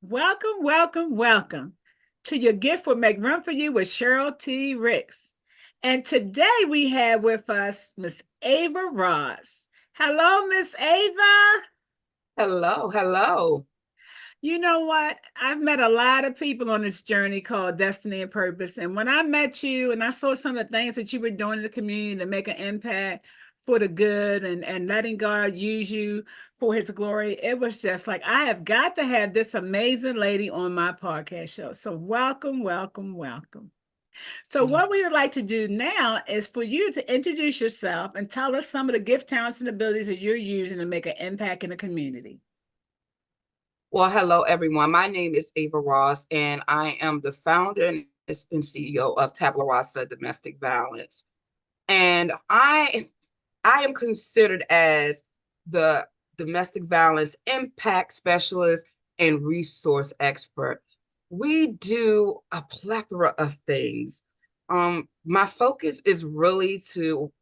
Welcome, welcome, welcome to Your Gift Will Make Room for You with Cheryl T. Ricks. And today we have with us Miss Ava Ross. Hello, Miss Ava. Hello, hello. You know what? I've met a lot of people on this journey called Destiny and Purpose. And when I met you and I saw some of the things that you were doing in the community to make an impact for the good and letting God use you for his glory, it was just like, I have got to have this amazing lady on my podcast show. So, welcome, welcome, welcome. So, what we would like to do now is for you to introduce yourself and tell us some of the gift, talents, and abilities that you're using to make an impact in the community. Well, hello, everyone. My name is Ava Ross, and I am the founder and CEO of Tabla Rasa Domestic Violence. And I am considered as the domestic violence impact specialist and resource expert. We do a plethora of things. My focus is really to,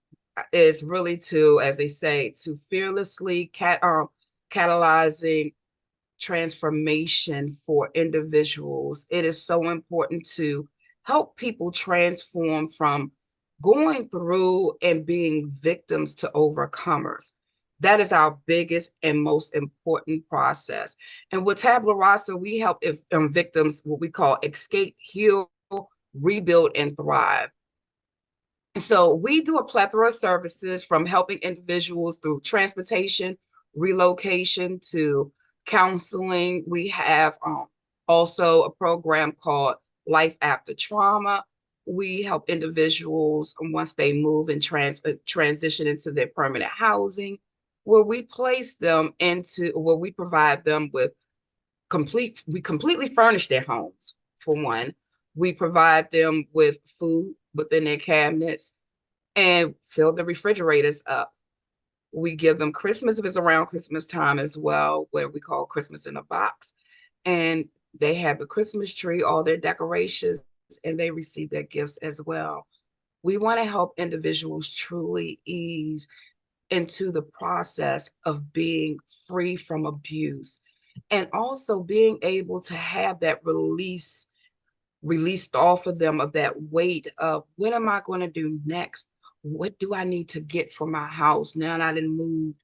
as they say, to fearlessly catalyzing transformation for individuals. It is so important to help people transform from going through and being victims to overcomers. That is our biggest and most important process. And with Tabla Rasa, we help victims what we call escape, heal, rebuild, and thrive. So we do a plethora of services from helping individuals through transportation, relocation to counseling. We have also a program called Life After Trauma. We help individuals once they move and transition into their permanent housing, where we place them into where we provide them with we completely furnish their homes for one. We provide them with food within their cabinets and fill the refrigerators up. We give them Christmas if it's around Christmas time as well, where we call Christmas in a box. And they have the Christmas tree, all their decorations, and they receive their gifts as well. We want to help individuals truly ease into the process of being free from abuse and also being able to have that released off of them of that weight of what am I going to do next? What do I need to get for my house now that I didn't move?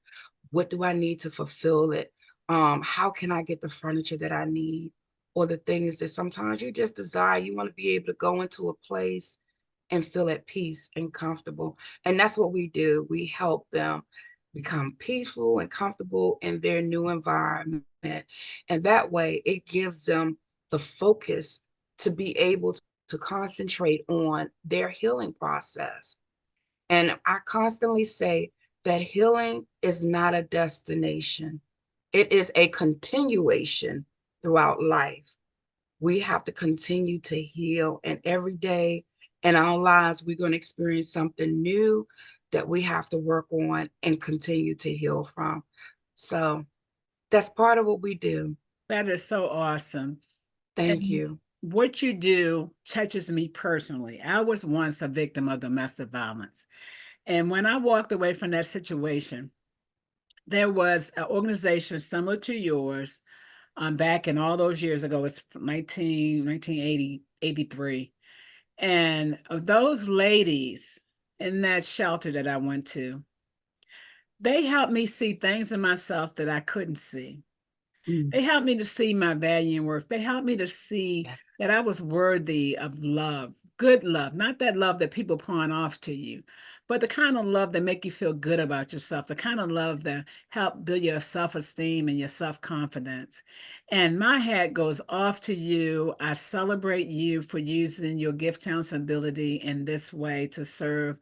What do I need to fulfill it? How can I get the furniture that I need? Or the things that sometimes you just desire, you want to be able to go into a place and feel at peace and comfortable. And that's what we do. We help them become peaceful and comfortable in their new environment. And that way it gives them the focus to be able to concentrate on their healing process. And I constantly say that healing is not a destination, it is a continuation throughout life. We have to continue to heal, and every day in our lives, we're going to experience something new that we have to work on and continue to heal from. So that's part of what we do. That is so awesome. Thank And you. what you do touches me personally. I was once a victim of domestic violence. And when I walked away from that situation, there was an organization similar to yours back in all those years ago. It's 1980, 83. And of those ladies in that shelter that I went to, they helped me see things in myself that I couldn't see. Mm. They helped me to see my value and worth. They helped me to see that I was worthy of love, good love, not that love that people pawn off to you, but the kind of love that make you feel good about yourself, the kind of love that help build your self-esteem and your self-confidence. And my hat goes off to you. I celebrate you for using your gift, talents, and ability in this way to serve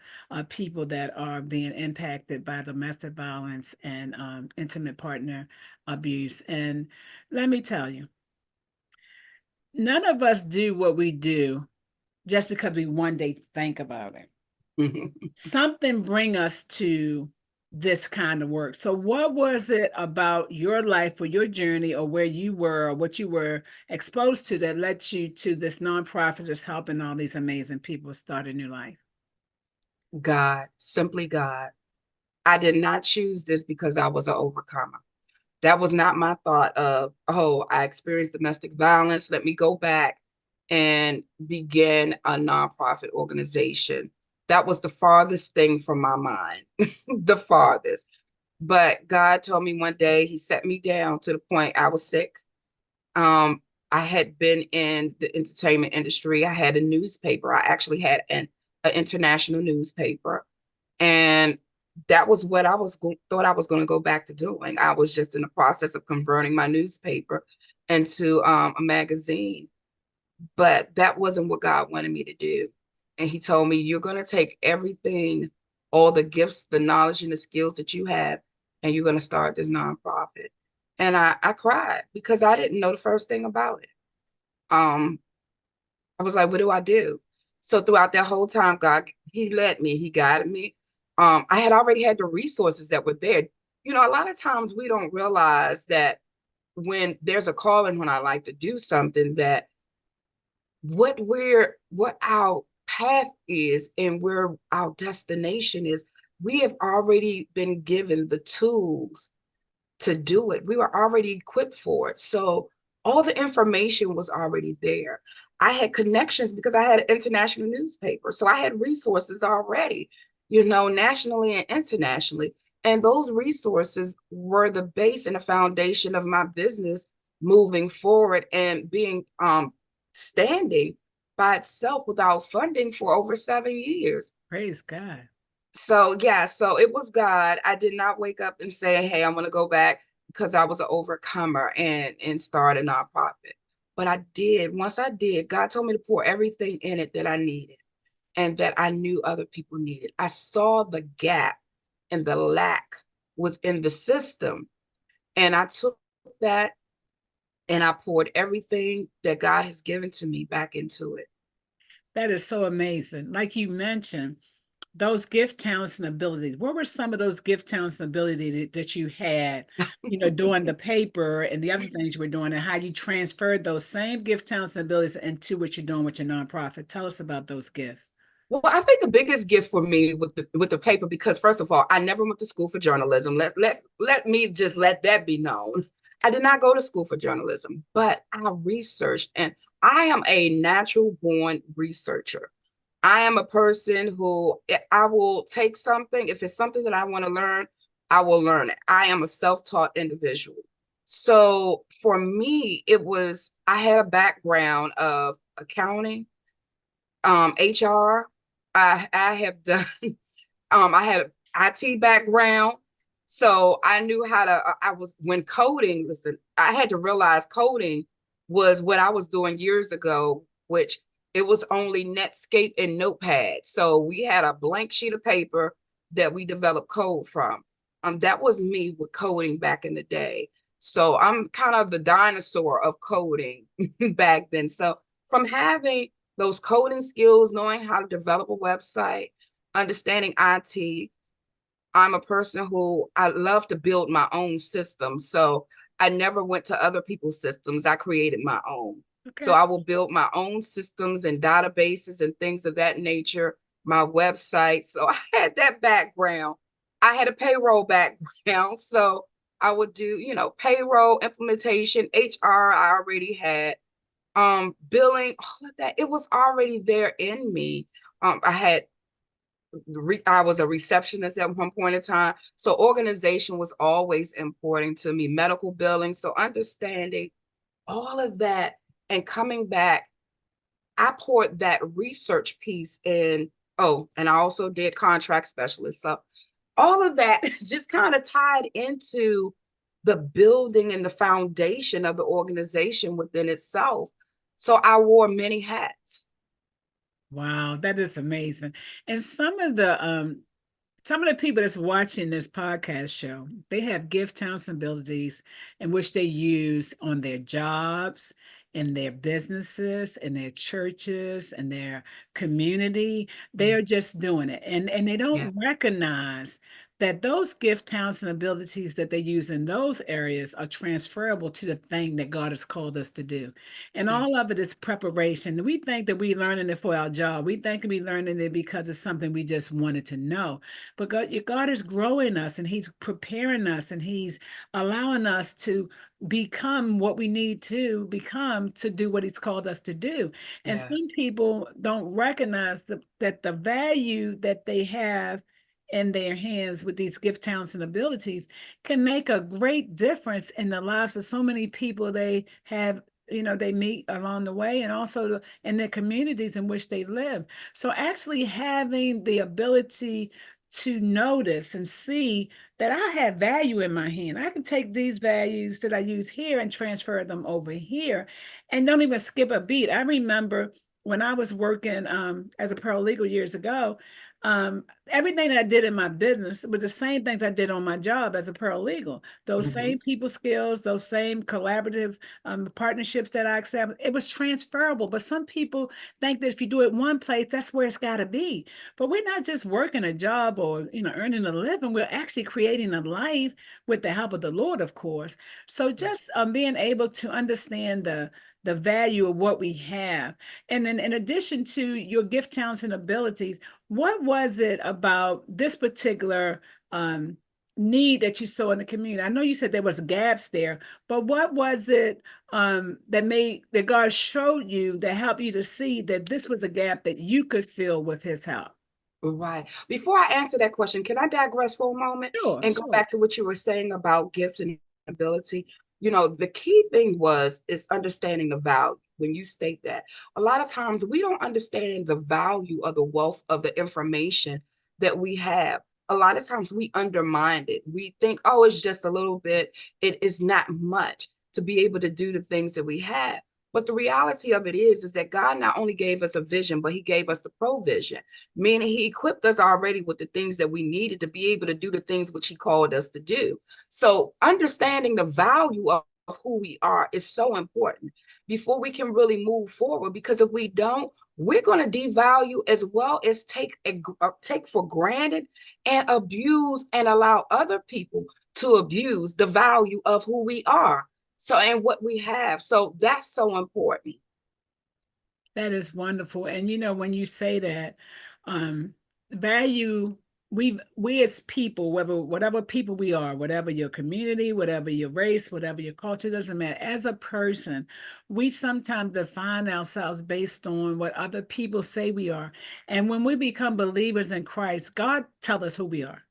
people that are being impacted by domestic violence and intimate partner abuse. And let me tell you, none of us do what we do just because we one day think about it. Something bring us to this kind of work. So what was it about your life or your journey or where you were or what you were exposed to that led you to this nonprofit that's helping all these amazing people start a new life? God, simply God. I did not choose this because I was an overcomer. That was not my thought of, oh, I experienced domestic violence. Let me go back and begin a nonprofit organization. That was the farthest thing from my mind, the farthest. But God told me one day, He set me down to the point I was sick. Um, I had been in the entertainment industry. I had a newspaper. I actually had an international newspaper. And that was what thought I was going to go back to doing. I was just in the process of converting my newspaper into a magazine, but that wasn't what God wanted me to do. And He told me, you're going to take everything, all the gifts, the knowledge, and the skills that you have, and you're going to start this nonprofit. And I cried because I didn't know the first thing about it. Um, I was like, what do I do? So throughout that whole time, God, He led me, He guided me. I had already had the resources that were there. You know, a lot of times we don't realize that when there's a calling, when I like to do something, that what our path is and where our destination is, we have already been given the tools to do it. We were already equipped for it. So all the information was already there. I had connections because I had an international newspaper. So I had resources already, you know, nationally and internationally. And those resources were the base and the foundation of my business moving forward and being standing by itself without funding for over 7 years. Praise God. So yeah, so it was God. I did not wake up and say, "Hey, I'm going to go back," because I was an overcomer and start a nonprofit. But I did. Once I did, God told me to pour everything in it that I needed and that I knew other people needed. I saw the gap and the lack within the system, and I took that and I poured everything that God has given to me back into it. That is so amazing. Like you mentioned, those gift, talents, and abilities. What were some of those gift, talents, and abilities that you had, doing the paper and the other things you were doing, and how you transferred those same gift, talents, and abilities into what you're doing with your nonprofit? Tell us about those gifts. Well, I think the biggest gift for me with the paper, because first of all, I never went to school for journalism. Let me just let that be known. I did not go to school for journalism, but I researched, and I am a natural born researcher. I am a person who I will take something, if it's something that I want to learn, I will learn it. I am a self-taught individual. So for me, I had a background of accounting, HR. I have done I had an IT background. So I knew how to I was when coding, listen, I had to realize coding was what I was doing years ago, which it was only Netscape and Notepad. So we had a blank sheet of paper that we developed code from. That was me with coding back in the day. So I'm kind of the dinosaur of coding back then. So from having those coding skills, knowing how to develop a website, understanding IT. I'm a person who I love to build my own system. So I never went to other people's systems. I created my own. So Okay. I will build my own systems and databases and things of that nature, my website. So I had that background. I had a payroll background. So I would do, payroll, implementation, HR, I already had billing, all of that. It was already there in me. I was a receptionist at one point in time. So organization was always important to me, medical billing. So understanding all of that and coming back, I poured that research piece in. Oh, and I also did contract specialist. So all of that just kind of tied into the building and the foundation of the organization within itself. So I wore many hats. Wow, that is amazing. And some of the people that's watching this podcast show, they have gift, talents, and abilities in which they use on their jobs, in their businesses, in their churches, in their community. They Mm. are just doing it. And they Yeah. don't recognize that those gift, talents, and abilities that they use in those areas are transferable to the thing that God has called us to do. And all of it is preparation. We think that we're learning it for our job. We think we're learning it because it's something we just wanted to know. But God is growing us, and He's preparing us, and He's allowing us to become what we need to become to do what He's called us to do. And some Yes. people don't recognize that the value that they have in their hands with these gift, talents, and abilities can make a great difference in the lives of so many people they have, they meet along the way, and also in the communities in which they live. So actually having the ability to notice and see that I have value in my hand. I can take these values that I use here and transfer them over here and don't even skip a beat. I remember when I was working as a paralegal years ago, everything that I did in my business was the same things I did on my job as a paralegal. Those Mhm. same people skills, those same collaborative partnerships that I accept, it was transferable. But some people think that if you do it one place, that's where it's got to be. But we're not just working a job or earning a living. We're actually creating a life with the help of the Lord, of course. So Yeah. just being able to understand the value of what we have. And then in addition to your gift, talents, and abilities, what was it about this particular need that you saw in the community? I know you said there was gaps there, but what was it that God showed you that helped you to see that this was a gap that you could fill with His help? Right. Before I answer that question, can I digress for a moment Sure, and go sure. back to what you were saying about gifts and ability? The key thing is understanding the value. When you state that, a lot of times we don't understand the value of the wealth of the information that we have. A lot of times we undermine it. We think, oh, it's just a little bit. It is not much to be able to do the things that we have. But the reality of it is that God not only gave us a vision, but He gave us the provision, meaning He equipped us already with the things that we needed to be able to do the things which He called us to do. So understanding the value of who we are is so important before we can really move forward, because if we don't, we're going to devalue as well as take for granted and abuse and allow other people to abuse the value of who we are, so and what we have. So that's so important. That is wonderful. And when you say that, value, we as people, whatever people we are, whatever your community, whatever your race, whatever your culture, doesn't matter. As a person, we sometimes define ourselves based on what other people say we are. And when we become believers in Christ, God tells us who we are.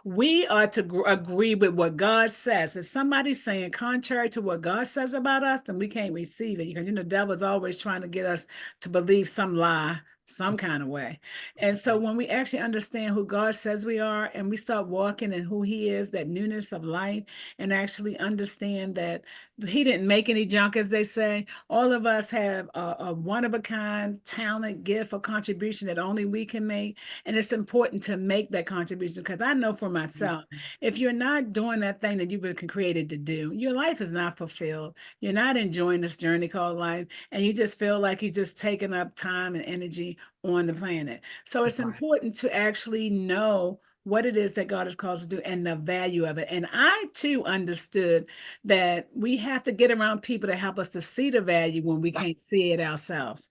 We are to agree with what God says. If somebody's saying contrary to what God says about us, then we can't receive it, because the devil's always trying to get us to believe some lie some kind of way. And so when we actually understand who God says we are, and we start walking in who He is, that newness of life, and actually understand that He didn't make any junk, as they say. All of us have a one of a kind talent, gift, or contribution that only we can make. And it's important to make that contribution, because I know for myself, if you're not doing that thing that you've been created to do, your life is not fulfilled. You're not enjoying this journey called life, and you just feel like you're just taking up time and energy on the planet. So it's Right. important to actually know what it is that God has called us to do and the value of it. And I too understood that we have to get around people to help us to see the value when we can't see it ourselves.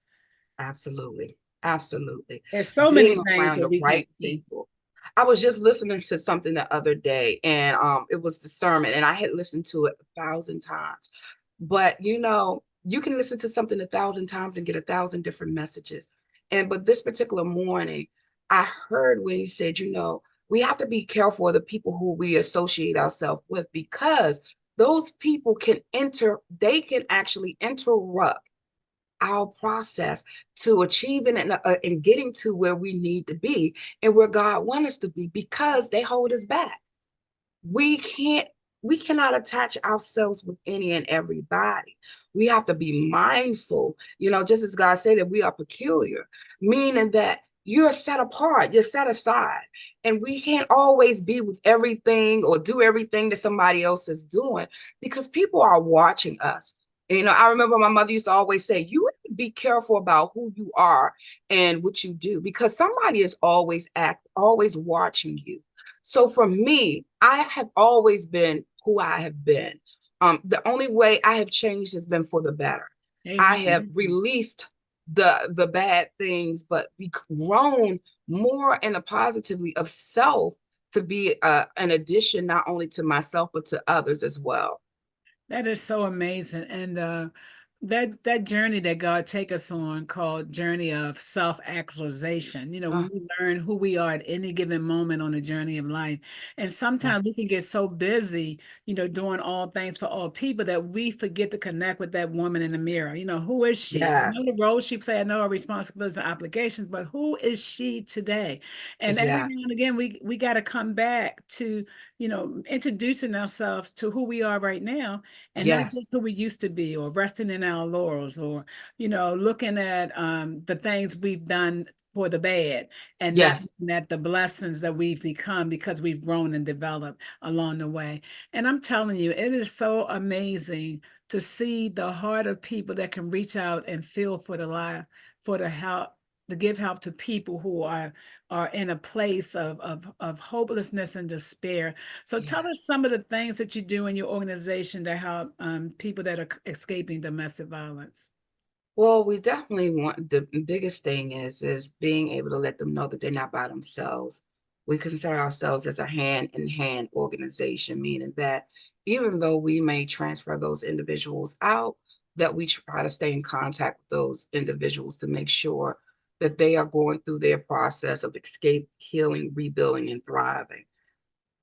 Absolutely. Absolutely. There's so many Being things around that the we can't right see. people. I was just listening to something the other day, and it was the sermon, and I had listened to it 1,000 times. But you can listen to something 1,000 times and get 1,000 different messages. But this particular morning, I heard when he said, we have to be careful of the people who we associate ourselves with, because those people they can actually interrupt our process to achieving and getting to where we need to be and where God wants us to be, because they hold us back. We can't we cannot attach ourselves with any and everybody. We have to be mindful, just as God said that we are peculiar, meaning that you're set apart, you're set aside. And we can't always be with everything or do everything that somebody else is doing, because people are watching us. I remember my mother used to always say, you have to be careful about who you are and what you do, because somebody is always watching you. So for me, I have always been who I have been. The only way I have changed has been for the better. I have Amen. released the bad things, but be grown more in a positively of self to be an addition not only to myself but to others as well. That is so amazing. And that journey that God take us on called journey of self-actualization. Uh, When we learn who we are at any given moment on the journey of life. And yeah, sometimes we can get so busy, doing all things for all people that we forget to connect with that woman in the mirror. Who is she? I know yes, the role she played, I know her responsibilities and obligations, but who is she today? And every now yes, and again, we got to come back to, introducing ourselves to who we are right now and not yes, just who we used to be or resting in our laurels or looking at the things we've done for the bad and not yes, looking at the blessings that we've become because we've grown and developed along the way. And I'm telling you, it is so amazing to see the heart of people that can reach out and feel for the life, for the help, to give help to people who are in a place of hopelessness and despair. So tell yes. us some of the things that you do in your organization to help people that are escaping domestic violence. Well, we definitely want the biggest thing is being able to let them know that they're not by themselves. We consider ourselves as a hand-in-hand organization, meaning that even though we may transfer those individuals out, that we try to stay in contact with those individuals to make sure that they are going through their process of escape, healing, rebuilding, and thriving.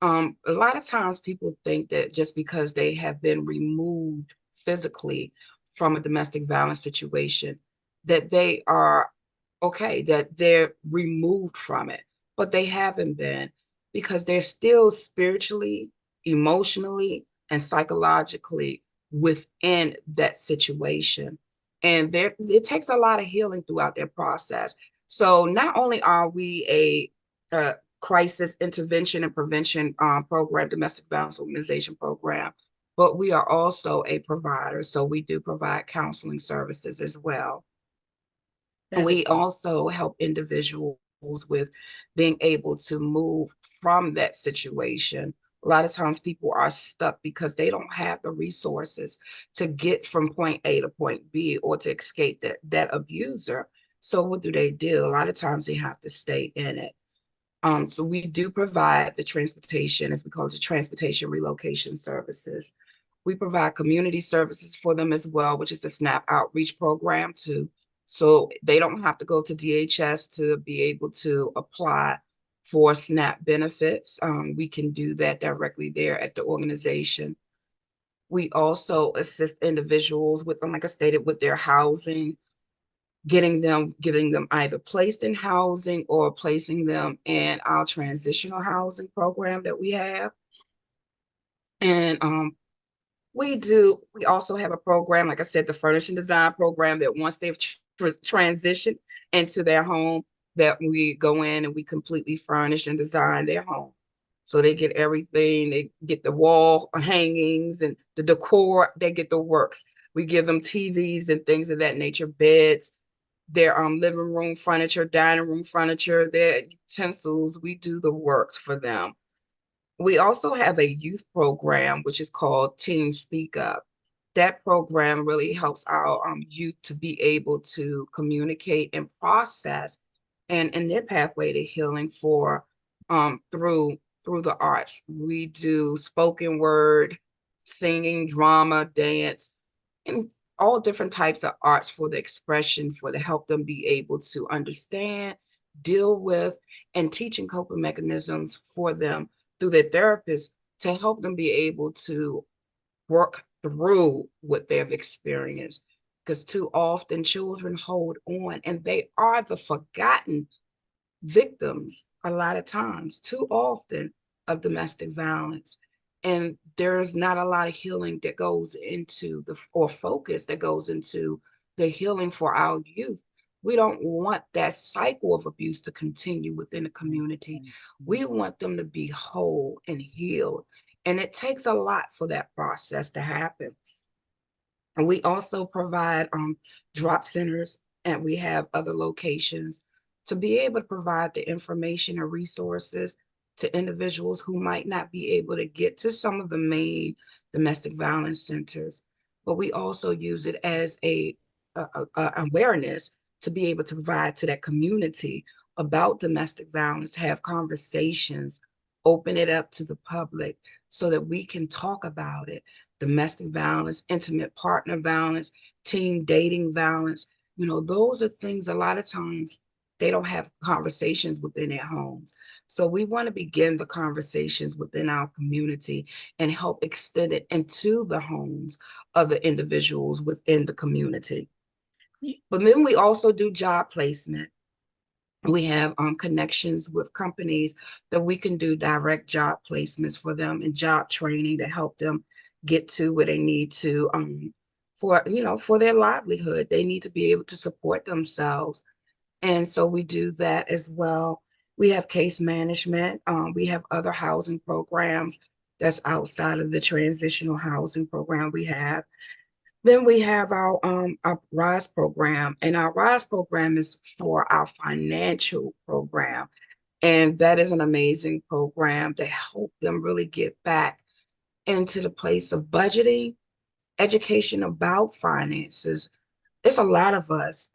A lot of times people think that just because they have been removed physically from a domestic violence situation, that they are okay, that they're removed from it, but they haven't been because they're still spiritually, emotionally, and psychologically within that situation. And there, it takes a lot of healing throughout their process. So not only are we a crisis intervention and prevention program, domestic violence organization program, but we are also a provider. So we do provide counseling services as well. That is We also help individuals with being able to move from that situation. A lot of times people are stuck because they don't have the resources to get from point A to point B or to escape that abuser. So what do? A lot of times they have to stay in it. So we do provide the transportation, as we call it, the transportation relocation services. We provide community services for them as well, which is the SNAP outreach program too. So they don't have to go to DHS to be able to apply for SNAP benefits. We can do that directly there at the organization. We also assist individuals with, like I stated, with their housing, getting them either placed in housing or placing them in our transitional housing program that we have. And we also have a program, like I said, the furnish and design program, that once they've transitioned into their home, that we go in and we completely furnish and design their home. So they get everything, they get the wall hangings and the decor, they get the works. We give them TVs and things of that nature, beds, their living room furniture, dining room furniture, their utensils. We do the works for them. We also have a youth program, which is called Teen Speak Up. That program really helps our youth to be able to communicate and process and in their pathway to healing for through the arts. We do spoken word, singing, drama, dance, and all different types of arts for the expression, for to help them be able to understand, deal with, and teaching coping mechanisms for them through their therapist to help them be able to work through what they've experienced. Because too often children hold on and they are the forgotten victims a lot of times, too often, of domestic violence. And there's not a lot of healing that goes into or focus that goes into the healing for our youth. We don't want that cycle of abuse to continue within the community. We want them to be whole and healed. And it takes a lot for that process to happen. And we also provide drop centers, and we have other locations to be able to provide the information and resources to individuals who might not be able to get to some of the main domestic violence centers. But we also use it as a awareness to be able to provide to that community about domestic violence, have conversations, open it up to the public so that we can talk about it. Domestic violence, intimate partner violence, teen dating violence, those are things a lot of times they don't have conversations within their homes. So we want to begin the conversations within our community and help extend it into the homes of the individuals within the community. But then we also do job placement. We have connections with companies that we can do direct job placements for them and job training to help them get to where they need to for their livelihood. They need to be able to support themselves. And so we do that as well. We have case management. We have other housing programs that's outside of the transitional housing program we have. Then we have our RISE program, and our RISE program is for our financial program. And that is an amazing program to help them really get back into the place of budgeting, education about finances. It's a lot of us,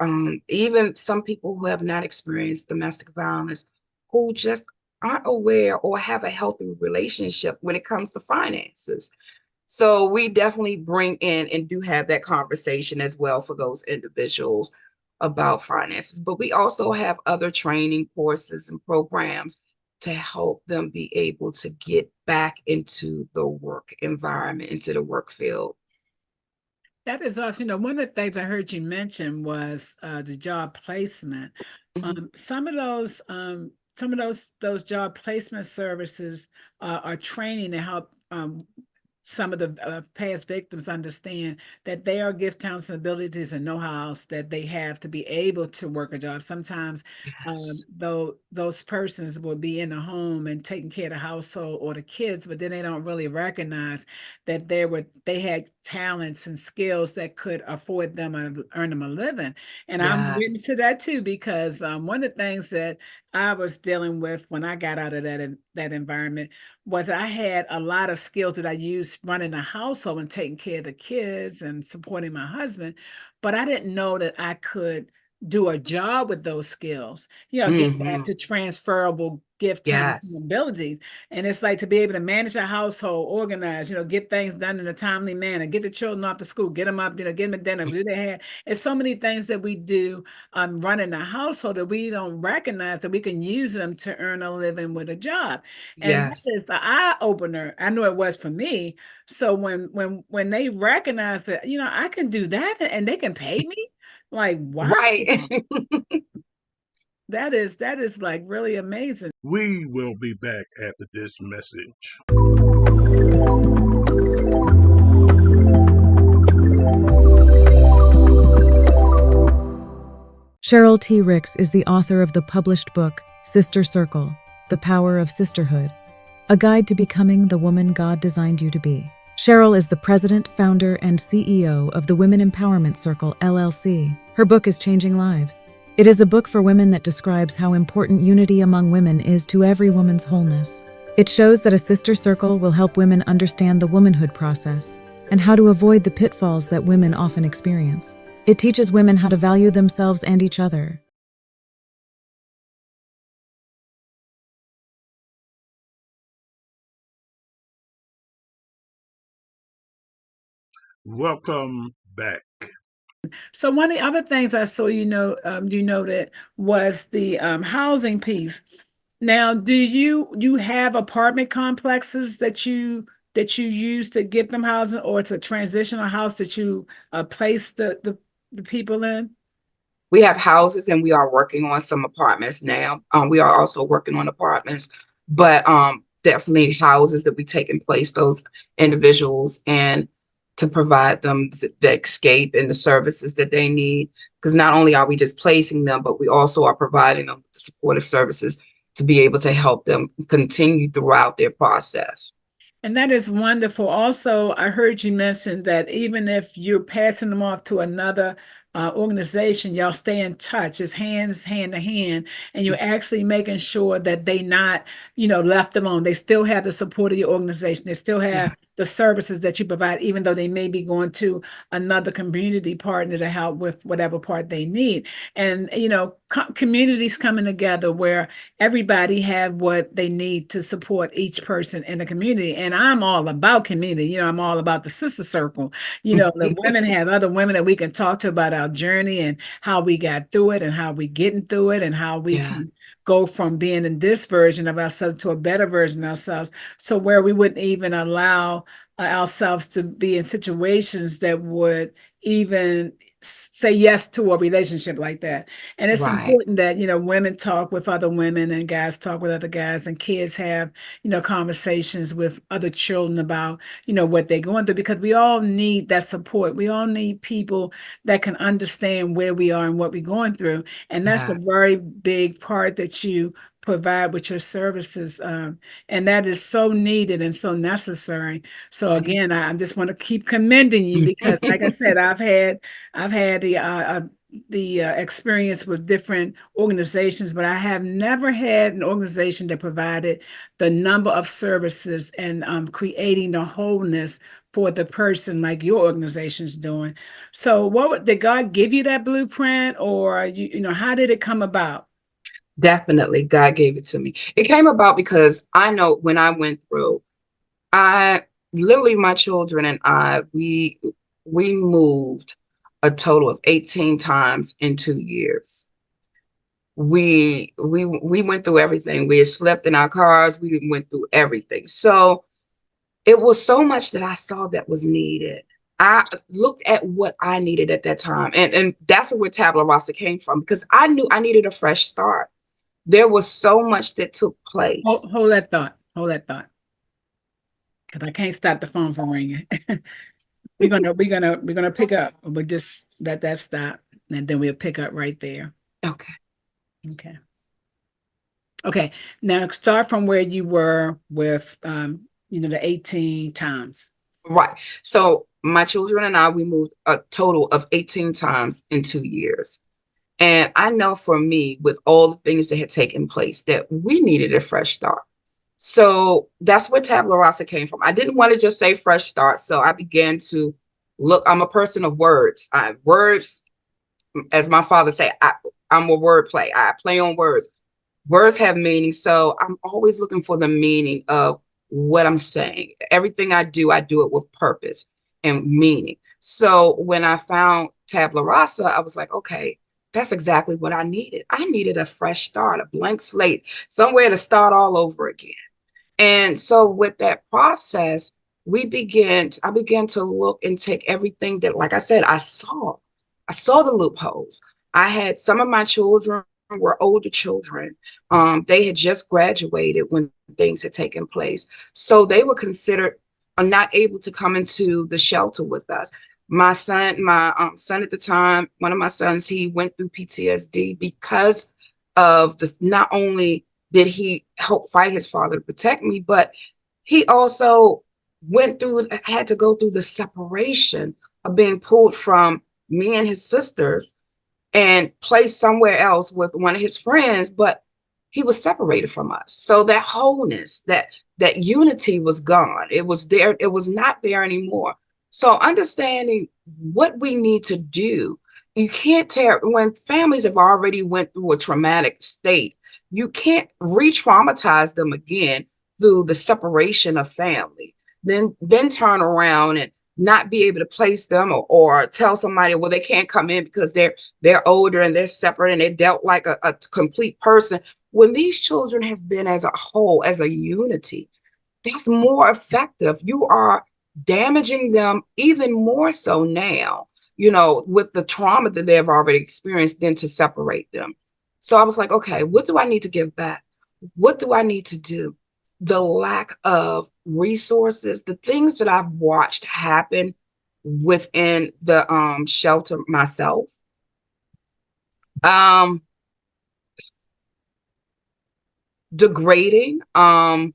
even some people who have not experienced domestic violence, who just aren't aware or have a healthy relationship when it comes to finances. So we definitely bring in and do have that conversation as well for those individuals about finances. But we also have other training courses and programs to help them be able to get back into the work environment, into the work field. That is awesome. One of the things I heard you mention was the job placement. Mhm. Some of those job placement services are training to help some of the past victims understand that they are gifts, talents, and abilities and know-hows that they have to be able to work a job. Sometimes Yes. though those persons will be in the home and taking care of the household or the kids, but then they don't really recognize that they had talents and skills that could afford them and earn them a living. And I'm witness Yes. to that too, because one of the things that I was dealing with when I got out of that environment was I had a lot of skills that I used running a household and taking care of the kids and supporting my husband, but I didn't know that I could do a job with those skills. Get back Hmm. to transferable gift, talent, and Yes. abilities. And it's like to be able to manage a household, organize, get things done in a timely manner, get the children off to school, get them up, get them at dinner, do their hair. It's so many things that we do running a household that we don't recognize that we can use them to earn a living with a job. And that Yes. is the eye opener. I know it was for me. So when they recognize that, I can do that and they can pay me, like, wow, Right. that is like really amazing. We will be back after this message. Cheryl T. Ricks is the author of the published book, Sister Circle: The Power of Sisterhood, a guide to becoming the woman God designed you to be. Cheryl is the president, founder, and CEO of the Women Empowerment Circle, LLC. Her book is changing lives. It is a book for women that describes how important unity among women is to every woman's wholeness. It shows that a sister circle will help women understand the womanhood process and how to avoid the pitfalls that women often experience. It teaches women how to value themselves and each other. Welcome back. So one of the other things I saw, you noted was the housing piece. Now, do you have apartment complexes that you use to get them housing, or it's a transitional house that you place the people in? We have houses and we are working on some apartments now. We are also working on apartments, but definitely houses that we take and place those individuals and to provide them the escape and the services that they need. Because not only are we just placing them, but we also are providing them with the supportive services to be able to help them continue throughout their process. And that is wonderful. Also, I heard you mention that even if you're passing them off to another organization, y'all stay in touch. It's hand to hand, and you're actually making sure that they not, left alone. They still have the support of your organization. They still have Yeah. the services that you provide, even though they may be going to another community partner to help with whatever part they need. And, communities coming together where everybody have what they need to support each person in the community. And I'm all about community. I'm all about the sister circle. The women have other women that we can talk to about our journey and how we got through it and how we getting through it and how we Yeah. can go from being in this version of ourselves to a better version of ourselves. So where we wouldn't even allow ourselves to be in situations that would even say yes to a relationship like that. And it's Right. important that, women talk with other women and guys talk with other guys and kids have, conversations with other children about, what they're going through, because we all need that support. We all need people that can understand where we are and what we're going through. And that's a Yeah. very big part that you provide with your services. And that is so needed and so necessary. So again, I just want to keep commending you because, like I said, I've had the experience with different organizations, but I have never had an organization that provided the number of services and creating the wholeness for the person like your organization's doing. So, did God give you that blueprint, or how did it come about? Definitely, God gave it to me. It came about because I know when I went through, I literally my children and we moved a total of 18 times in 2 years. We went through everything. We had slept in our cars. We went through everything. So it was so much that I saw that was needed. I looked at what I needed at that time, and that's where Tabla Rasa came from because I knew I needed a fresh start. There was so much that took place. Hold that thought. Hold that thought. Because I can't stop the phone from ringing. we're gonna pick up. We'll just let that stop, and then we'll pick up right there. Okay. Okay. Okay. Now start from where you were with the 18 times. Right. So my children and I, we moved a total of 18 times in 2 years. And I know for me, with all the things that had taken place, that we needed a fresh start. So that's where Tabla Rasa came from. I didn't want to just say fresh start. So I began to look. I'm a person of words. Words, as my father say, I'm a word play. I play on words. Words have meaning. So I'm always looking for the meaning of what I'm saying. Everything I do it with purpose and meaning. So when I found Tabla Rasa, I was like, okay, that's exactly what I needed. I needed a fresh start, a blank slate, somewhere to start all over again. And so with that process, I began to look and take everything that, like I said, I saw the loopholes. I had some of my children were older children. They had just graduated when things had taken place. So they were considered not able to come into the shelter with us. My son at the time, one of my sons, he went through PTSD because of not only did he help fight his father to protect me, but he also had to go through the separation of being pulled from me and his sisters and placed somewhere else with one of his friends, but he was separated from us. So that wholeness, that unity was gone. It was there, it was not there anymore. So understanding what we need to do, you can't tear when families have already went through a traumatic state, you can't re-traumatize them again through the separation of family. Then turn around and not be able to place them or tell somebody, well, they can't come in because they're older and they're separate and they dealt like a complete person. When these children have been as a whole, as a unity, that's more effective. You are damaging them even more so now, with the trauma that they've already experienced, than to separate them. So I was like, okay, what do I need to give back? What do I need to do? The lack of resources, the things that I've watched happen within the shelter myself. Degrading. I'm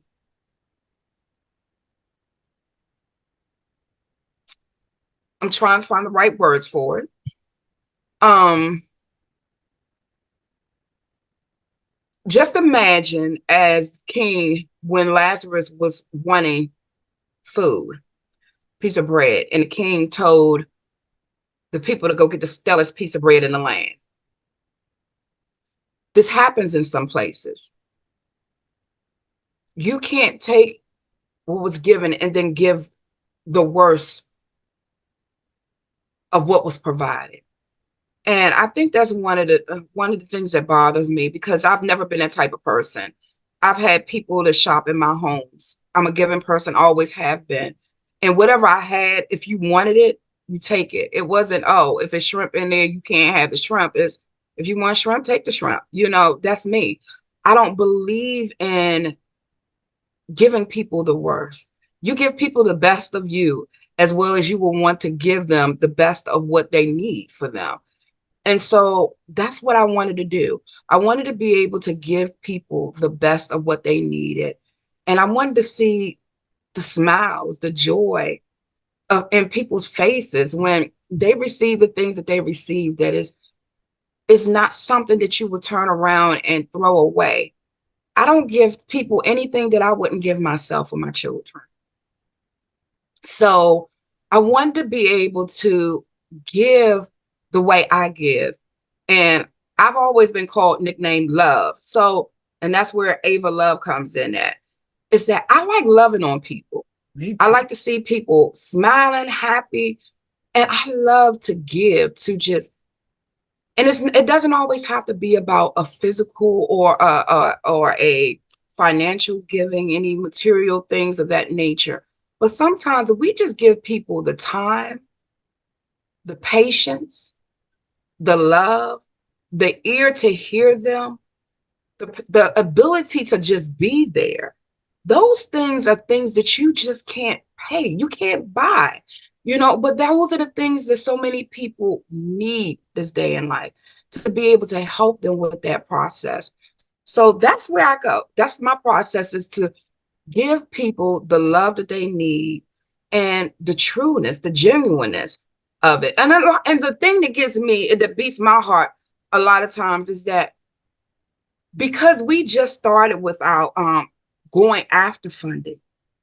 trying to find the right words for it. Um, just imagine as king when Lazarus was wanting food, piece of bread, and the king told the people to go get the stellest piece of bread in the land. This happens in some places. You can't take what was given and then give the worst of what was provided. And I think that's one of the things that bothers me, because I've never been that type of person. I've had people to shop in my homes. I'm a giving person, always have been. And whatever I had, if you wanted it, you take it. It wasn't, oh, if it's shrimp in there, you can't have the shrimp. It's, if you want shrimp, take the shrimp. You know, that's me. I don't believe in giving people the worst. You give people the best of you, as well as you will want to give them the best of what they need for them. And so that's what I wanted to do. I wanted to be able to give people the best of what they needed. And I wanted to see the smiles, the joy in people's faces when they receive the things that they receive. That is not something that you will turn around and throw away. I don't give people anything that I wouldn't give myself or my children. So I wanted to be able to give the way I give. And I've always been called nicknamed Love. So, and that's where Ava Love comes in at. Is that I like loving on people. I like to see people smiling, happy. And I love to give, to just, and it doesn't always have to be about a physical or a financial giving, any material things of that nature. But sometimes we just give people the time, the patience, the love, the ear to hear them, the ability to just be there. Those things are things that you just can't pay. You can't buy, you know, but those are the things that so many people need this day in life, to be able to help them with that process. So that's where I go. That's my process, is to give people the love that they need and the trueness, the genuineness of it. And the thing that gets me, that beats my heart a lot of times, is that because we just started with our going after funding,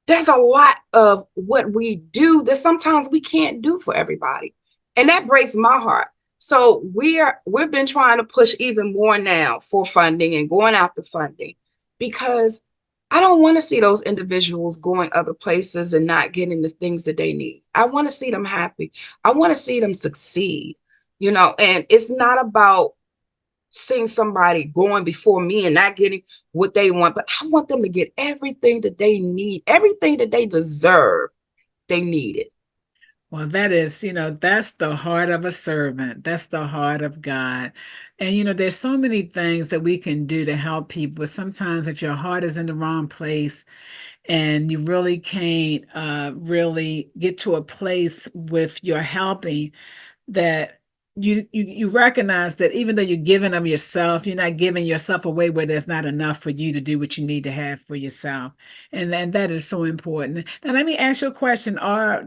there's a lot of what we do that sometimes we can't do for everybody. And that breaks my heart. So we've been trying to push even more now for funding and going after funding, because I don't want to see those individuals going other places and not getting the things that they need. I want to see them happy. I want to see them succeed, you know, and it's not about seeing somebody going before me and not getting what they want, but I want them to get everything that they need, everything that they deserve. They need it. Well, that is, that's the heart of a servant. That's the heart of God. And, there's so many things that we can do to help people. But sometimes if your heart is in the wrong place and you really can't really get to a place with your helping, that you recognize that even though you're giving of yourself, you're not giving yourself away where there's not enough for you to do what you need to have for yourself. And that is so important. Now, let me ask you a question.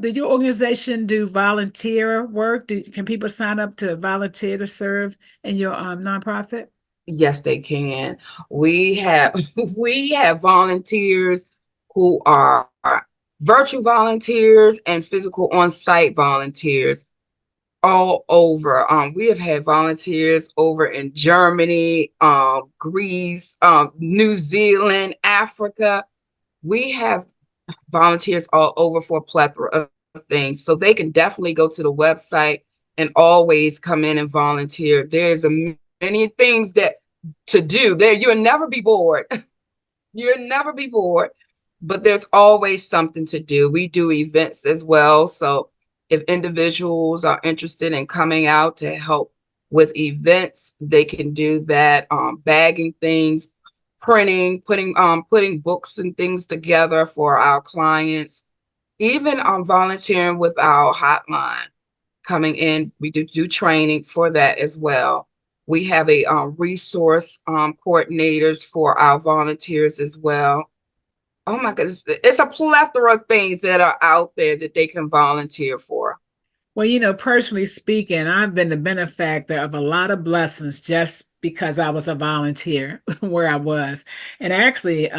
Did your organization do volunteer work? Can people sign up to volunteer to serve in your nonprofit? Yes, they can. We have we have volunteers who are virtual volunteers and physical on-site volunteers all over. We have had volunteers over in Germany, Greece, New Zealand, Africa. We have volunteers all over for a plethora of things. So they can definitely go to the website and always come in and volunteer. There's many things to do there. You'll never be bored. You'll never be bored, but there's always something to do. We do events as well. So if individuals are interested in coming out to help with events, they can do that. Bagging things, printing, putting books and things together for our clients, even volunteering with our hotline, coming in. We do training for that as well. We have a resource coordinators for our volunteers as well. Oh my goodness, it's a plethora of things that are out there that they can volunteer for. Well, you know, personally speaking, I've been the benefactor of a lot of blessings just because I was a volunteer where I was. And actually,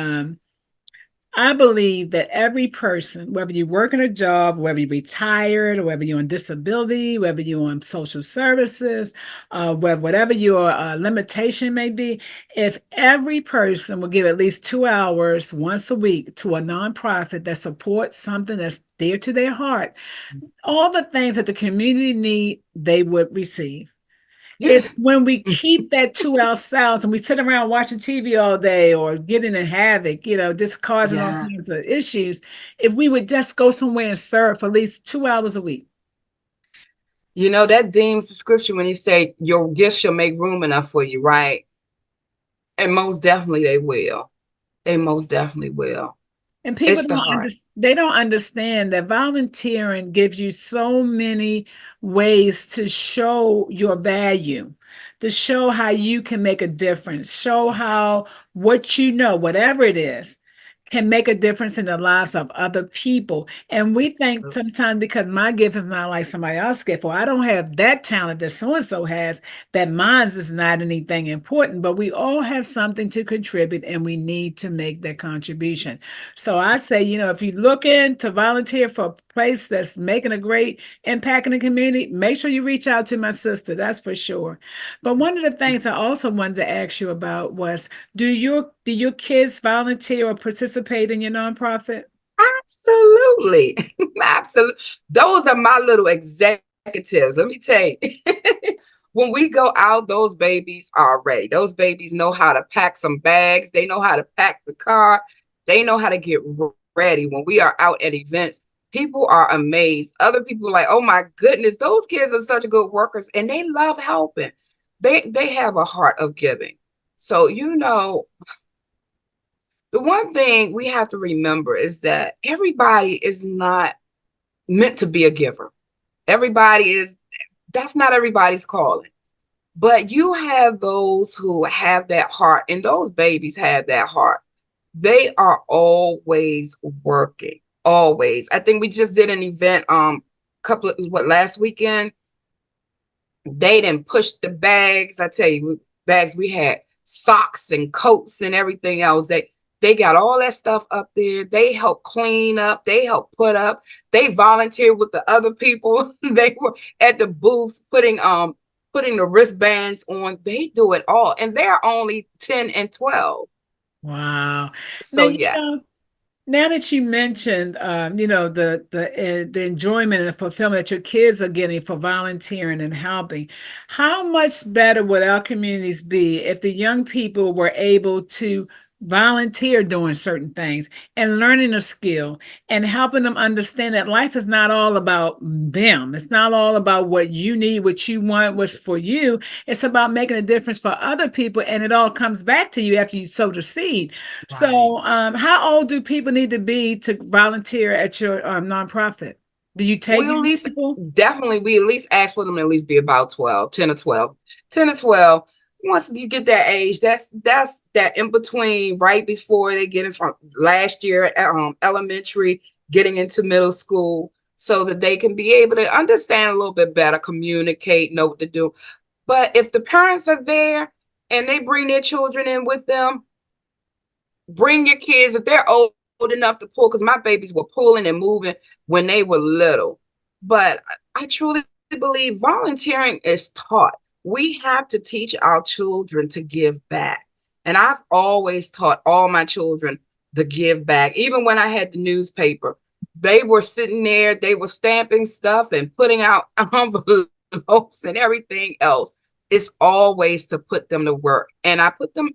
I believe that every person, whether you work in a job, whether you're retired, or whether you're on disability, whether you're on social services, whatever your limitation may be, if every person will give at least 2 hours once a week to a nonprofit that supports something that's dear to their heart, all the things that the community need, they would receive. Yeah. It's when we keep that to ourselves and we sit around watching TV all day or getting in havoc, you know, just causing all Yeah. kinds of issues. If we would just go somewhere and serve for at least 2 hours a week. You know, that deems the scripture when he say your gift shall make room enough for you, right? And most definitely they will. They most definitely will. And people It's the heart. they don't understand that volunteering gives you so many ways to show your value, to show how you can make a difference, show how what you know, whatever it is, can make a difference in the lives of other people. And we think sometimes because my gift is not like somebody else's gift, or I don't have that talent that so and so has, that mine is not anything important. But we all have something to contribute, and we need to make that contribution. So I say, you know, if you're looking to volunteer for a place that's making a great impact in the community, make sure you reach out to my sister. That's for sure. But one of the things I also wanted to ask you about was, do your kids volunteer or participate in your nonprofit? Absolutely. Absolutely. Those are my little executives. Let me tell you. When we go out, those babies are ready. Those babies know how to pack some bags. They know how to pack the car. They know how to get ready. When we are out at events, people are amazed. Other people are like, oh my goodness, those kids are such good workers and they love helping. They have a heart of giving. So, you know, the one thing we have to remember is that everybody is not meant to be a giver. That's not everybody's calling. But you have those who have that heart, and those babies have that heart. They are always working, always. I think we just did an event last weekend. They didn't push the bags. I tell you, bags, we had socks and coats and everything else. They got all that stuff up there. They help clean up. They help put up. They volunteered with the other people. They were at the booths putting the wristbands on. They do it all. And they're only 10 and 12. Wow. Now, So yeah. now that you mentioned, you know, the enjoyment and the fulfillment that your kids are getting for volunteering and helping, how much better would our communities be if the young people were able to volunteer doing certain things and learning a skill and helping them understand that life is not all about them. It's not all about what you need, what you want, what's for you. It's about making a difference for other people, and it all comes back to you after you sow the seed. Right. So, how old do people need to be to volunteer at your nonprofit? Do you take young people? Definitely, we at least ask for them to at least be about 12, 10 or 12. 10 or 12. Once you get that age, that's that in between, right before they get in from last year elementary, getting into middle school, so that they can be able to understand a little bit better, communicate, know what to do. But if the parents are there and they bring their children in with them, bring your kids if they're old enough to pull, because my babies were pulling and moving when they were little. But I truly believe volunteering is taught. We have to teach our children to give back. And I've always taught all my children to give back. Even when I had the newspaper, they were sitting there, they were stamping stuff and putting out envelopes and everything else. It's always to put them to work. And I put them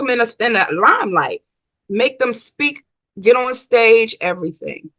in a limelight, make them speak, get on stage, everything.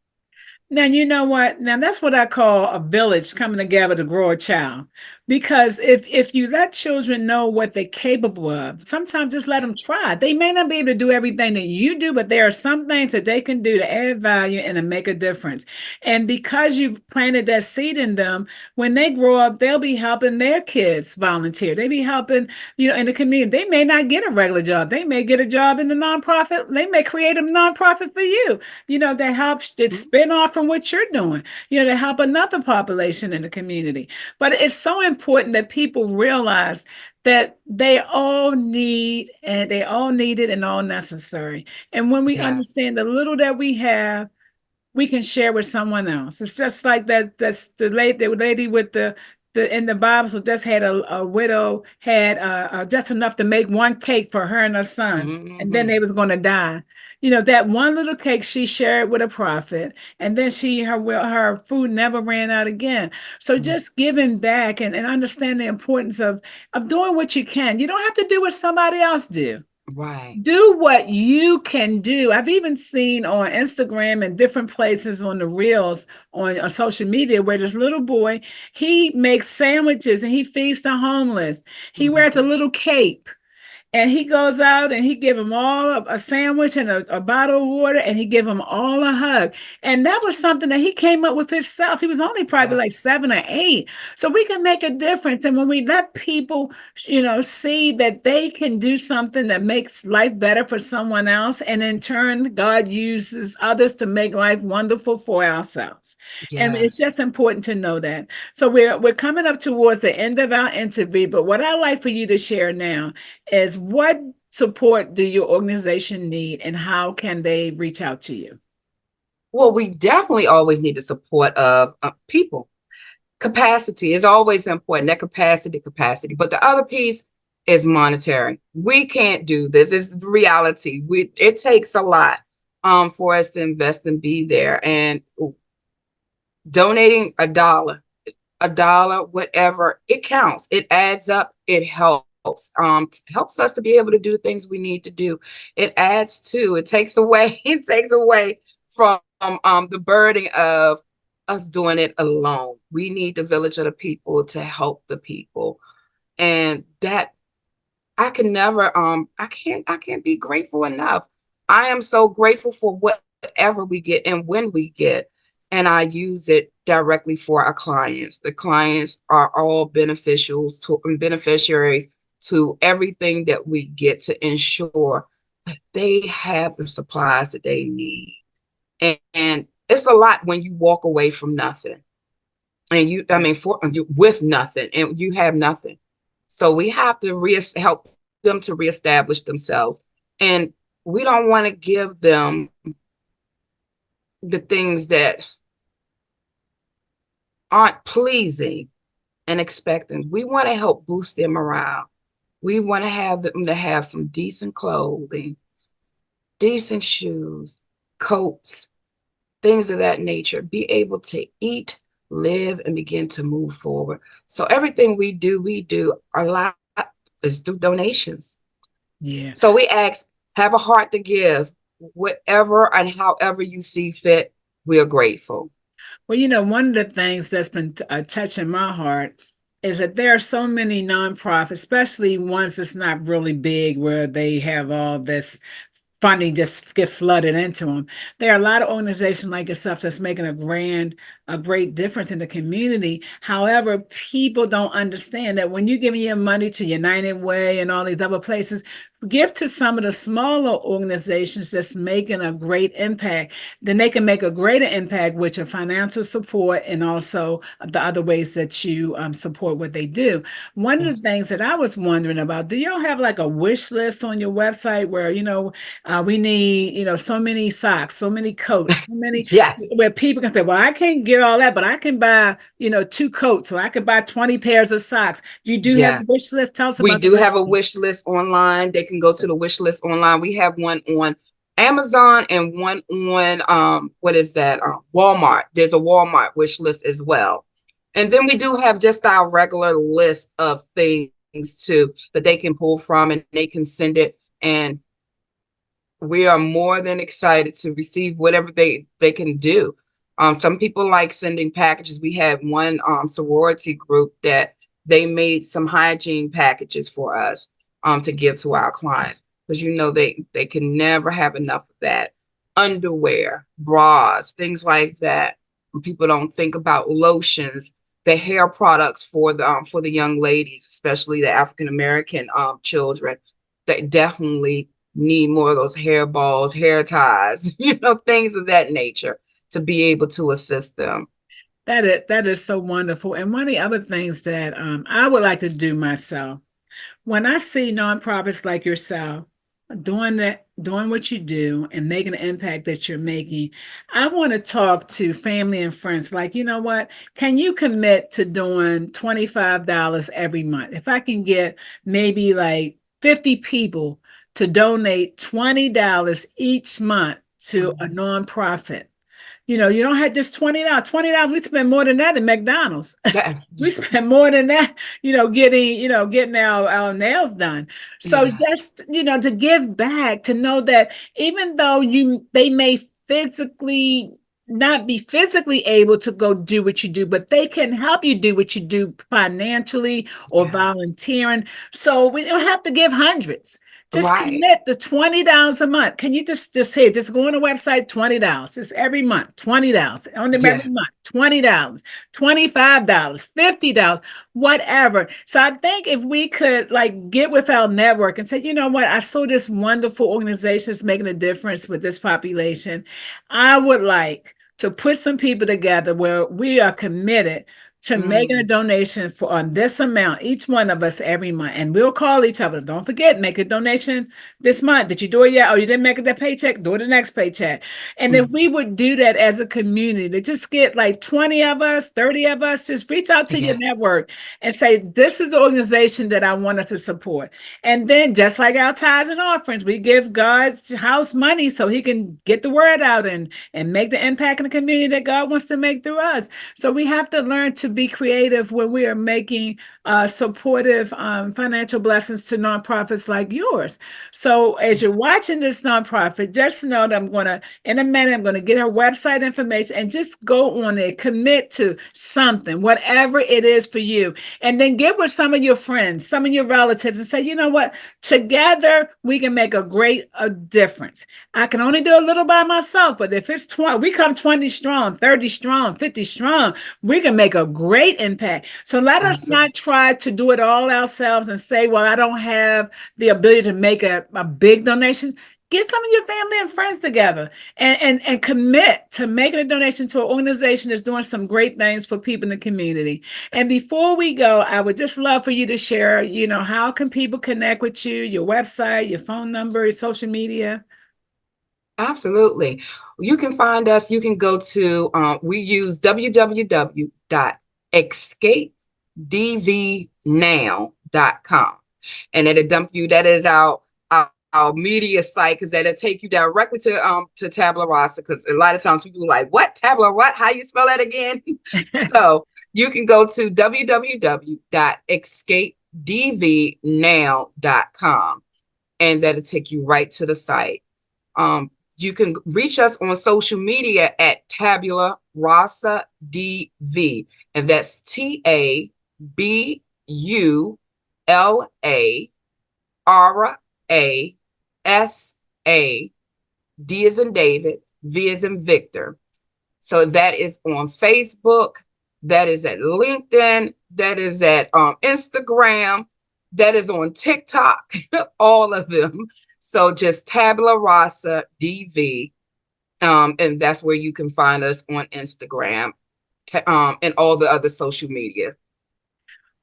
Now, you know what? Now, that's what I call a village coming together to grow a child. Because if you let children know what they're capable of, sometimes just let them try. They may not be able to do everything that you do, but there are some things that they can do to add value and to make a difference. And because you've planted that seed in them, when they grow up, they'll be helping their kids volunteer. They be helping, in the community. They may not get a regular job. They may get a job in the nonprofit. They may create a nonprofit for you, that helps that spin off from what you're doing, to help another population in the community. But it's so important that people realize that they all need it and all necessary. And when we Yeah. understand the little that we have, we can share with someone else. It's just like that's the lady with the in the Bible who just had a widow had just enough to make one cake for her and her son, and then Mhm. they was going to die. That one little cake she shared with a prophet, and then her food never ran out again. So Mhm. just giving back and understand the importance of doing what you can. You don't have to do what somebody else do. Right. Do what you can do. I've even seen on Instagram and different places on the reels on social media where this little boy, he makes sandwiches and he feeds the homeless. He wears a Mhm. little cape. And he goes out and he give them all a sandwich and a bottle of water, and he give them all a hug. And that was something that he came up with himself. He was only probably Yeah. like 7 or 8. So we can make a difference. And when we let people, see that they can do something that makes life better for someone else, and in turn, God uses others to make life wonderful for ourselves. And it's Yes. just important to know that. So we're coming up towards the end of our interview, but what I'd like for you to share now is what support do your organization need and how can they reach out to you? Well, we definitely always need the support of people. Capacity is always important. That capacity. But the other piece is monetary. We can't do this. It's the reality. It takes a lot for us to invest and be there. And donating a dollar, whatever, it counts. It adds up. It helps. Helps us to be able to do the things we need to do. It adds to. It takes away. It takes away from the burden of us doing it alone. We need the village of the people to help the people, and that I can never. I can't be grateful enough. I am so grateful for whatever we get and when we get, and I use it directly for our clients. The clients are all beneficiaries to everything that we get to ensure that they have the supplies that they need. And it's a lot when you walk away from nothing and for you with nothing and you have nothing. So we have to help them to reestablish themselves. And we don't want to give them the things that aren't pleasing and expecting. We want to help boost their morale. We want to have them to have some decent clothing, decent shoes, coats, things of that nature, be able to eat, live, and begin to move forward. So everything we do a lot is through donations. Yeah. So we ask, have a heart to give, whatever and however you see fit. We are grateful. Well, one of the things that's been touching my heart is that there are so many nonprofits, especially ones that's not really big, where they have all this funding just get flooded into them. There are a lot of organizations like yourself that's making a great difference in the community. However, people don't understand that when you're giving your money to United Way and all these other places, give to some of the smaller organizations that's making a great impact. Then they can make a greater impact with your financial support and also the other ways that you support what they do. One of Yes. the things that I was wondering about, do y'all have like a wish list on your website where, we need, so many socks, so many coats, so many, Yes. where people can say, well, I can't get all that, but I can buy, 2 coats, or I can buy 20 pairs of socks. You do have Yeah. a wish list? Tell us We about the do wish have a list. wish list online. They can go to the wish list online. We have one on Amazon and one on what is that? Walmart. There's a Walmart wish list as well. And then we do have just our regular list of things too that they can pull from and they can send it. And we are more than excited to receive whatever they can do. Some people like sending packages. We had one sorority group that they made some hygiene packages for us to give to our clients, because they can never have enough of that. Underwear, bras, things like that. When people don't think about lotions, the hair products for the young ladies, especially the African American children, that definitely need more of those hair balls, hair ties, things of that nature to be able to assist them. That is so wonderful. And one of the other things that I would like to do myself, when I see nonprofits like yourself doing what you do and making the impact that you're making, I want to talk to family and friends. Like, you know what? Can you commit to doing $25 every month? If I can get maybe like 50 people to donate $20 each month to a nonprofit. You don't have just $20. $20, we spend more than that in McDonald's. We spend more than that, getting our nails done. So Yeah. just, to give back, to know that even though they may physically not be physically able to go do what you do, but they can help you do what you do financially or Yeah. volunteering. So we don't have to give hundreds. Just Right. commit to $20 a month. Can you just go on the website, $20, just every month, $20 on the Yeah. every month, $20, $25, $50, whatever. So I think if we could like get with our network and say, you know what, I saw this wonderful organization is making a difference with this population. I would like to put some people together where we are committed to making a donation for on this amount, each one of us every month. And we'll call each other. Don't forget, make a donation this month. Did you do it yet? Oh, you didn't make it that paycheck? Do it the next paycheck. And if we would do that as a community, to just get like 20 of us, 30 of us, just reach out to your Yes. network and say, this is the organization that I want us to support. And then just like our tithes and offerings, we give God's house money so he can get the word out and make the impact in the community that God wants to make through us. So we have to learn to be creative when we are making supportive financial blessings to nonprofits like yours. So as you're watching this nonprofit, just know that in a minute, I'm going to get her website information and just go on there, commit to something, whatever it is for you. And then get with some of your friends, some of your relatives and say, you know what, together we can make a great difference. I can only do a little by myself, but if it's 20, we come 20 strong, 30 strong, 50 strong, we can make a great impact. So let us not try to do it all ourselves and say, well, I don't have the ability to make a big donation. Get some of your family and friends together and commit to making a donation to an organization that's doing some great things for people in the community. And before we go, I would just love for you to share, how can people connect with you, your website, your phone number, your social media? Absolutely. You can find us. You can go to, we use www.escapedvnow.com. And it'll dump you, that is our media site, because that'll take you directly to Tabula Rasa, because a lot of times people are like, what? Tabula what? How you spell that again? So you can go to www.escapedvnow.com, and that'll take you right to the site. You can reach us on social media at Tabula Rasa DV, and that's TABULARASA, D as in David, V as in Victor. So that is on Facebook, that is at LinkedIn, that is at Instagram, that is on TikTok, all of them. So just Tabula Rasa DV, and that's where you can find us on Instagram, and all the other social media.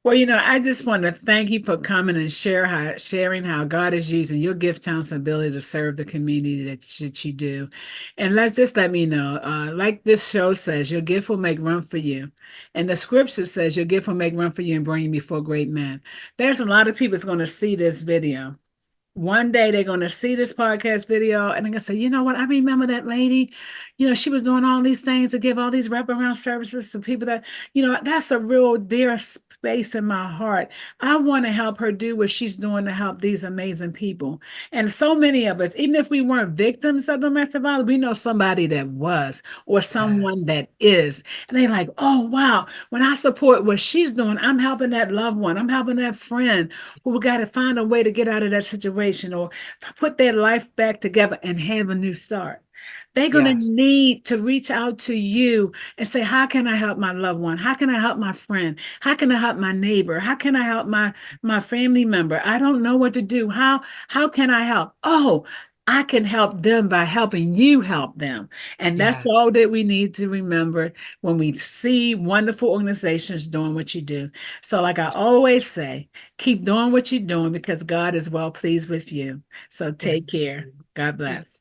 Well, I just want to thank you for coming and sharing how God is using your gift, talents, and ability to serve the community that you do. And let me know, like this show says, your gift will make room for you. And the scripture says your gift will make room for you and bring you before great men. There's a lot of people that's going to see this video. one day they're going to see this podcast video and they're going to say, you know what? I remember that lady, she was doing all these things to give all these wraparound services to people that, that's a real dear space in my heart. I want to help her do what she's doing to help these amazing people. And so many of us, even if we weren't victims of domestic violence, we know somebody that was or someone that is. And they're like, oh, wow, when I support what she's doing, I'm helping that loved one. I'm helping that friend who got to find a way to get out of that situation or put their life back together and have a new start. They're going to need to reach out to you and say, how can I help my loved one? How can I help my friend? How can I help my neighbor? How can I help my family member? I don't know what to do. How can I help? Oh, I can help them by helping you help them. And that's all that we need to remember when we see wonderful organizations doing what you do. So like I always say, keep doing what you're doing because God is well pleased with you. So take care. God bless.